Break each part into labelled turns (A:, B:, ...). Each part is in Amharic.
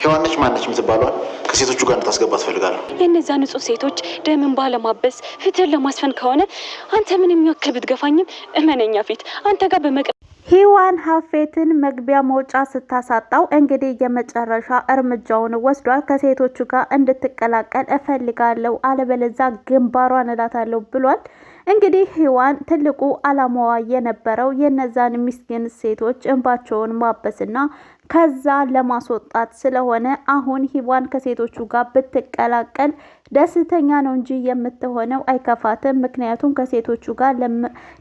A: ሔዋንነች ማነች የምትባሏል ከሴቶቹ ጋር እንድታስገባት ፈልጋለሁ።
B: የእነዚያ ንጹህ ሴቶች ደምን ባለማበስ ፍትህን ለማስፈን ከሆነ አንተ ምን የሚያክል ብትገፋኝም እመነኛ ፊት አንተ ጋር
C: ሔዋን ሀፌትን መግቢያ መውጫ ስታሳጣው እንግዲህ የመጨረሻ እርምጃውን ወስዷል። ከሴቶቹ ጋር እንድትቀላቀል እፈልጋለሁ አለበለዚያ ግንባሯን እላታለሁ ብሏል። እንግዲህ ሔዋን ትልቁ አላማዋ የነበረው የነዛን ምስኪን ሴቶች እንባቸውን ማበስና ከዛ ለማስወጣት ስለሆነ አሁን ሔዋን ከሴቶቹ ጋር ብትቀላቀል ደስተኛ ነው እንጂ የምትሆነው አይከፋትም። ምክንያቱም ከሴቶቹ ጋር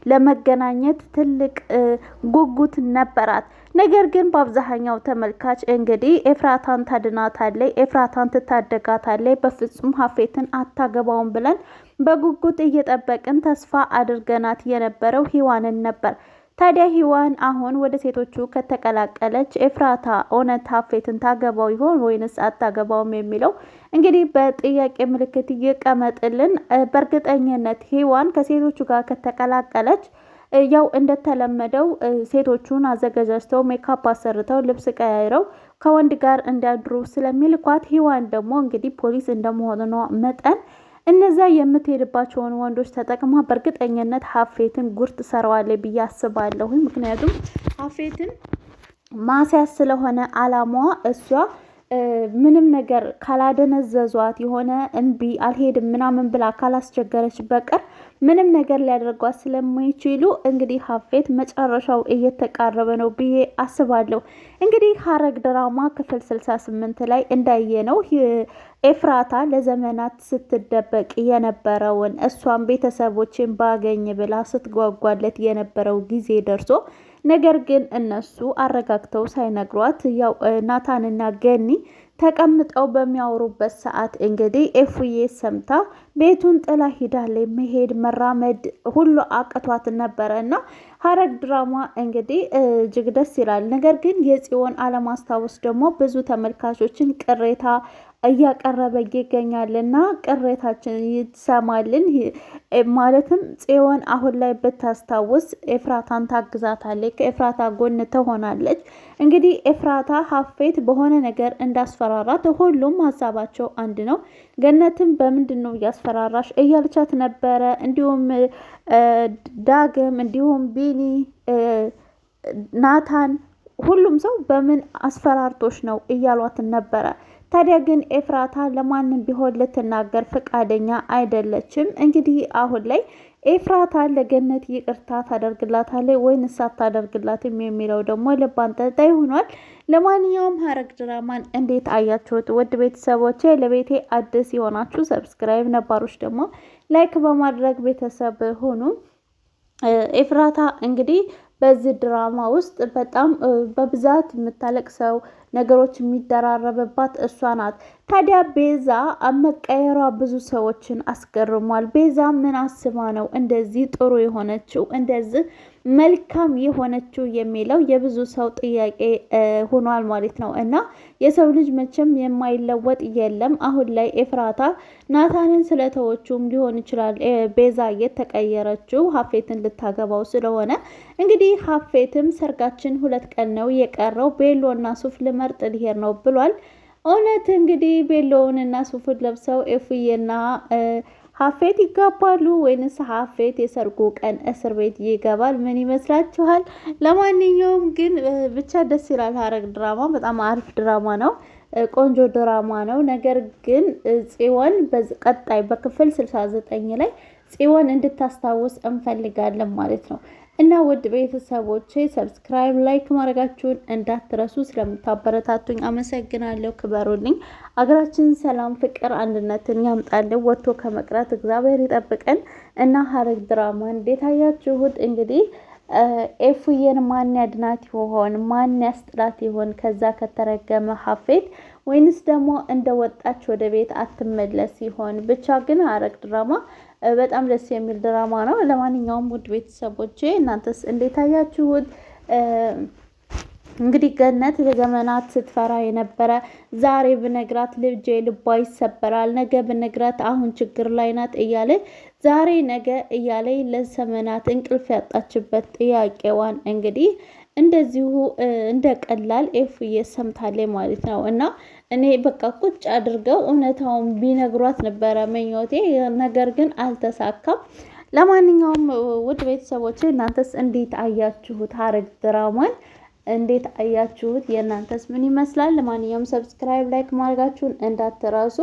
C: ለመገናኘት ትልቅ ጉጉት ነበራት። ነገር ግን በአብዛኛው ተመልካች እንግዲህ ኤፍራታን ታድናታለች፣ ኤፍራታን ትታደጋታለች፣ በፍጹም ሀፌትን አታገባውም ብለን በጉጉት እየጠበቅን ተስፋ አድርገናት የነበረው ሔዋንን ነበር። ታዲያ ሔዋን አሁን ወደ ሴቶቹ ከተቀላቀለች ኤፍራታ እውነት ሀፌትን ታገባው ይሆን ወይንስ አታገባውም የሚለው እንግዲህ በጥያቄ ምልክት ይቀመጥልን። በእርግጠኝነት ሔዋን ከሴቶቹ ጋር ከተቀላቀለች ያው እንደተለመደው ሴቶቹን አዘገጃጅተው ሜካፕ አሰርተው ልብስ ቀያይረው ከወንድ ጋር እንዲያድሩ ስለሚልኳት ሔዋን ደግሞ እንግዲህ ፖሊስ እንደመሆኗ መጠን እነዛ የምትሄድባቸውን ወንዶች ተጠቅማ በእርግጠኝነት ሀፌትን ጉር ትሰራዋለች ብዬ አስባለሁ። ምክንያቱም ሀፌትን ማስያዝ ስለሆነ አላማዋ እሷ ምንም ነገር ካላደነዘዟት የሆነ እምቢ አልሄድም ምናምን ብላ ካላስቸገረች በቀር ምንም ነገር ሊያደርጓት ስለማይችሉ እንግዲህ ሀፌት መጨረሻው እየተቃረበ ነው ብዬ አስባለሁ። እንግዲህ ሐረግ ድራማ ክፍል 68 ላይ እንዳየነው ኤፍራታ ለዘመናት ስትደበቅ የነበረውን እሷን ቤተሰቦችን ባገኝ ብላ ስትጓጓለት የነበረው ጊዜ ደርሶ ነገር ግን እነሱ አረጋግተው ሳይነግሯት ያው ናታንና ገኒ ተቀምጠው በሚያወሩበት ሰዓት እንግዲህ ኤፉዬ ሰምታ ቤቱን ጥላ ሂዳለች። መሄድ መራመድ ሁሉ አቅቷት ነበረ እና ሐረግ ድራማ እንግዲህ እጅግ ደስ ይላል። ነገር ግን የጽዮን አለማስታወስ ደግሞ ብዙ ተመልካቾችን ቅሬታ እያቀረበ ይገኛልና ቅሬታችን ይሰማልን። ማለትም ጽዮን አሁን ላይ ብታስታውስ ኤፍራታን ታግዛታለች፣ ከኤፍራታ ጎን ትሆናለች። እንግዲህ ኤፍራታ ሀፌት በሆነ ነገር እንዳስፈራራት ሁሉም ሀሳባቸው አንድ ነው። ገነትም በምንድን ነው እያስፈራራሽ እያልቻት ነበረ። እንዲሁም ዳግም እንዲሁም ቢኒ ናታን ሁሉም ሰው በምን አስፈራርቶች ነው እያሏትን ነበረ። ታዲያ ግን ኤፍራታ ለማንም ቢሆን ልትናገር ፈቃደኛ አይደለችም። እንግዲህ አሁን ላይ ኤፍራታ ለገነት ይቅርታ ታደርግላታለች ወይንስ አታደርግላትም የሚለው ደግሞ ልብ አንጠልጣይ ሆኗል። ለማንኛውም ሐረግ ድራማን እንዴት አያችሁት? ውድ ቤተሰቦቼ ለቤቴ አዲስ የሆናችሁ ሰብስክራይብ፣ ነባሮች ደግሞ ላይክ በማድረግ ቤተሰብ ሁኑ። ኤፍራታ እንግዲህ በዚህ ድራማ ውስጥ በጣም በብዛት የምታለቅሰው ነገሮች የሚደራረብባት እሷ ናት። ታዲያ ቤዛ መቀየሯ ብዙ ሰዎችን አስገርሟል። ቤዛ ምን አስባ ነው እንደዚህ ጥሩ የሆነችው እንደዚህ መልካም የሆነችው የሚለው የብዙ ሰው ጥያቄ ሆኗል ማለት ነው። እና የሰው ልጅ መቼም የማይለወጥ የለም። አሁን ላይ ኤፍራታ ናታንን ስለተወቹም ሊሆን ይችላል ቤዛ የተቀየረችው ሀፌትን ልታገባው ስለሆነ እንግዲህ ሀፌትም ሰርጋችን 2 ቀን ነው የቀረው ቤሎና ሱፍ ልመርጥ ልሄድ ነው ብሏል። እውነት እንግዲህ ቤሎውንና ሱፉን ለብሰው ኤፉዬና ሀፌት ይጋባሉ ወይንስ ሀፌት የሰርጉ ቀን እስር ቤት ይገባል? ምን ይመስላችኋል? ለማንኛውም ግን ብቻ ደስ ይላል። ሐረግ ድራማ በጣም አሪፍ ድራማ ነው፣ ቆንጆ ድራማ ነው። ነገር ግን ጽዮን ቀጣይ በክፍል 69 ላይ ጽዮን እንድታስታውስ እንፈልጋለን ማለት ነው። እና ውድ ቤተሰቦቼ ሰብስክራይብ ላይክ ማድረጋችሁን እንዳትረሱ። ስለምታበረታቱኝ አመሰግናለሁ። ክበሩልኝ። አገራችንን ሰላም፣ ፍቅር፣ አንድነትን ያምጣልን። ወጥቶ ከመቅረት እግዚአብሔር ይጠብቀን። እና ሐረግ ድራማ እንዴት አያችሁት? እንግዲህ ኤፉዬን ማን ያድናት ይሆን? ማን ያስጥላት ይሆን ከዛ ከተረገመ ሀፌት? ወይንስ ደግሞ እንደ ወጣች ወደ ቤት አትመለስ ይሆን? ብቻ ግን ሐረግ ድራማ በጣም ደስ የሚል ድራማ ነው። ለማንኛውም ውድ ቤተሰቦቼ እናንተስ እንዴት አያችሁት? እንግዲህ ገነት ለዘመናት ስትፈራ የነበረ ዛሬ ብነግራት ልጄ ልቧ ይሰበራል፣ ነገ ብነግራት አሁን ችግር ላይ ናት እያለ ዛሬ ነገ እያለ ለዘመናት እንቅልፍ ያጣችበት ጥያቄዋን እንግዲህ እንደዚሁ እንደ ቀላል ኤፉዬ ሰምታለች ማለት ነው። እና እኔ በቃ ቁጭ አድርገው እውነታውን ቢነግሯት ነበረ ምኞቴ፣ ነገር ግን አልተሳካም። ለማንኛውም ውድ ቤተሰቦች እናንተስ እንዴት አያችሁት? ሐረግ ድራማን እንዴት አያችሁት? የእናንተስ ምን ይመስላል? ለማንኛውም ሰብስክራይብ፣ ላይክ ማድረጋችሁን እንዳትረሱ።